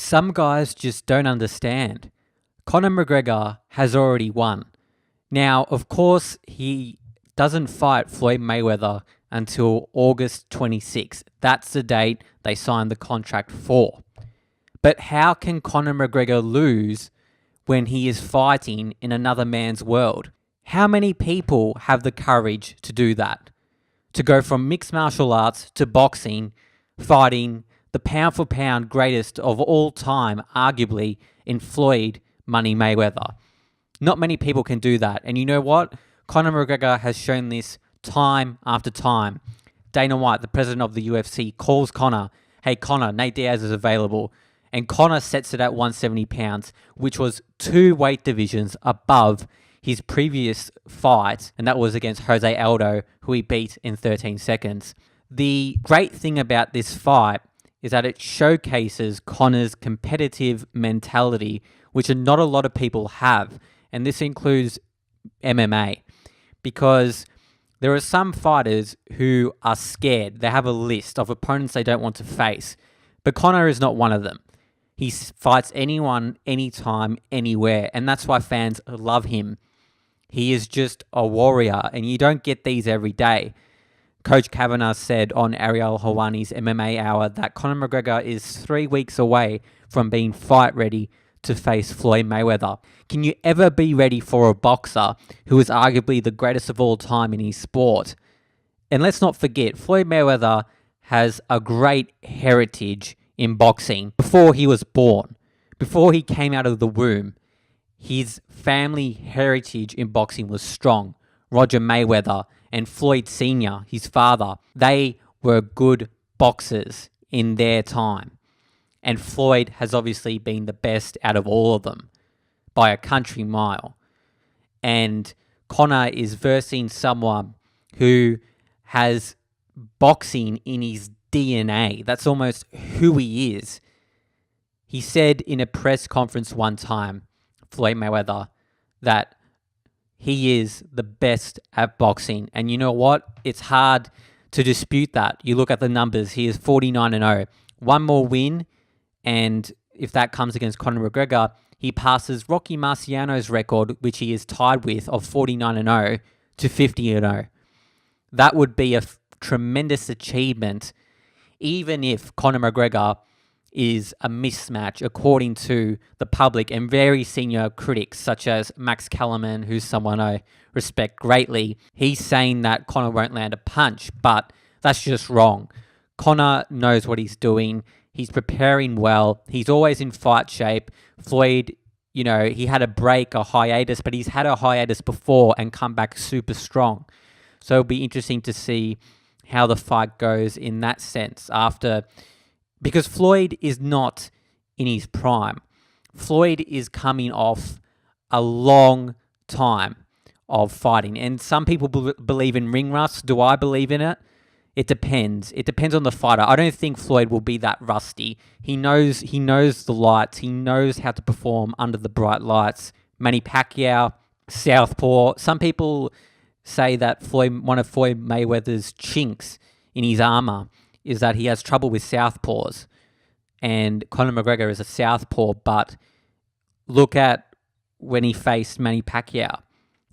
Some guys just don't understand. Conor McGregor has already won. Now, of course, he doesn't fight Floyd Mayweather until August 26th. That's the date they signed the contract for. But how can Conor McGregor lose when he is fighting in another man's world? How many people have the courage to do that? To go from mixed martial arts to boxing, fighting the pound for pound greatest of all time, arguably, in Floyd Money Mayweather. Not many people can do that. And you know what? Conor McGregor has shown this time after time. Dana White, the president of the UFC, calls Conor, "Hey Conor, Nate Diaz is available." And Conor sets it at 170 pounds, which was 2 weight divisions above his previous fight, and that was against Jose Aldo, who he beat in 13 seconds. The great thing about this fight is that it showcases Conor's competitive mentality, which not a lot of people have, and this includes MMA, because there are some fighters who are scared. They have a list of opponents they don't want to face, but Conor is not one of them. He fights anyone, anytime, anywhere, and that's why fans love him. He is just a warrior, and you don't get these every day. Coach Kavanagh said on Ariel Helwani's MMA Hour that Conor McGregor is 3 weeks away from being fight ready to face Floyd Mayweather. Can you ever be ready for a boxer who is arguably the greatest of all time in his sport? And let's not forget, Floyd Mayweather has a great heritage in boxing before he was born, before he came out of the womb. His family heritage in boxing was strong. Roger Mayweather and Floyd Sr., his father, they were good boxers in their time. And Floyd has obviously been the best out of all of them by a country mile. And Conor is versing someone who has boxing in his DNA. That's almost who he is. He said in a press conference one time, Floyd Mayweather, that he is the best at boxing. And you know what? It's hard to dispute that. You look at the numbers. He is 49-0. One more win, and if that comes against Conor McGregor, he passes Rocky Marciano's record, which he is tied with, of 49-0 to 50-0. That would be a tremendous achievement, even if Conor McGregor is a mismatch, according to the public and very senior critics, such as Max Kellerman, who's someone I respect greatly. He's saying that Conor won't land a punch, but that's just wrong. Conor knows what he's doing. He's preparing well. He's always in fight shape. Floyd, he had a break, a hiatus, but he's had a hiatus before and come back super strong. So it'll be interesting to see how the fight goes in that sense because Floyd is not in his prime. Floyd is coming off a long time of fighting. And some people believe in ring rust. Do I believe in it? It depends. It depends on the fighter. I don't think Floyd will be that rusty. He knows the lights. He knows how to perform under the bright lights. Manny Pacquiao, southpaw. Some people say that one of Floyd Mayweather's chinks in his armor is that he has trouble with southpaws. And Conor McGregor is a southpaw, but look at when he faced Manny Pacquiao.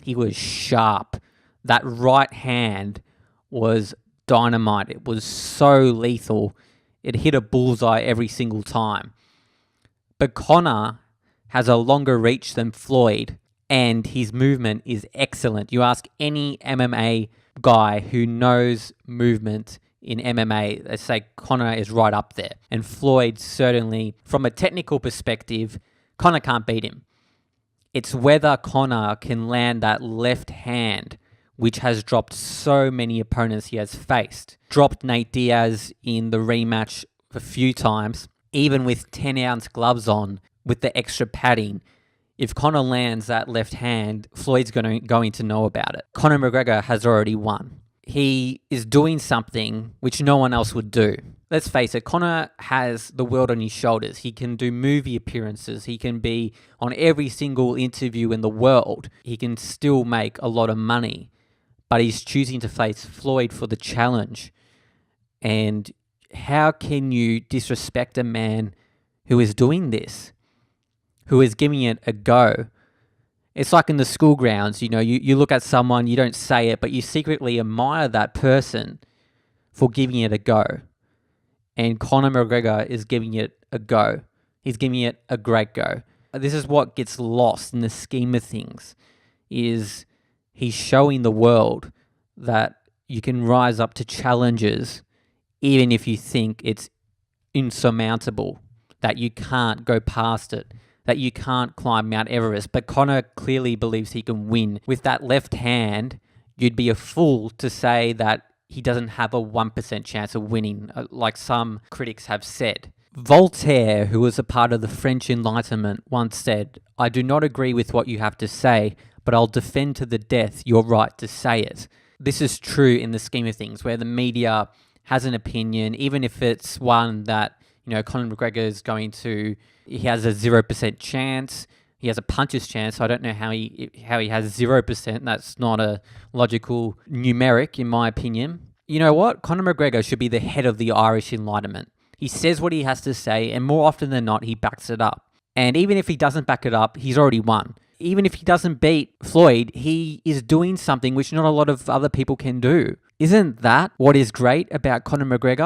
He was sharp. That right hand was dynamite. It was so lethal. It hit a bullseye every single time. But Conor has a longer reach than Floyd, and his movement is excellent. You ask any MMA guy who knows movement in MMA, they say Conor is right up there. And Floyd, certainly, from a technical perspective, Conor can't beat him. It's whether Conor can land that left hand, which has dropped so many opponents he has faced. Dropped Nate Diaz in the rematch a few times, even with 10-ounce gloves on, with the extra padding. If Conor lands that left hand, Floyd's going to know about it. Conor McGregor has already won. He is doing something which no one else would do. Let's face it, Conor has the world on his shoulders. He can do movie appearances. He can be on every single interview in the world. He can still make a lot of money. But he's choosing to face Floyd for the challenge. And how can you disrespect a man who is doing this, who is giving it a go. It's like in the school grounds, you look at someone, you don't say it, but you secretly admire that person for giving it a go. And Conor McGregor is giving it a go. He's giving it a great go. This is what gets lost in the scheme of things, is he's showing the world that you can rise up to challenges even if you think it's insurmountable, that you can't go past it, that you can't climb Mount Everest. But Conor clearly believes he can win. With that left hand, you'd be a fool to say that he doesn't have a 1% chance of winning, like some critics have said. Voltaire, who was a part of the French Enlightenment, once said, "I do not agree with what you have to say, but I'll defend to the death your right to say it." This is true in the scheme of things, where the media has an opinion, even if it's one that, Conor McGregor is he has a 0% chance. He has a puncher's chance. I don't know how he has 0%. That's not a logical numeric, in my opinion. You know what? Conor McGregor should be the head of the Irish Enlightenment. He says what he has to say, and more often than not, he backs it up. And even if he doesn't back it up, he's already won. Even if he doesn't beat Floyd, he is doing something which not a lot of other people can do. Isn't that what is great about Conor McGregor?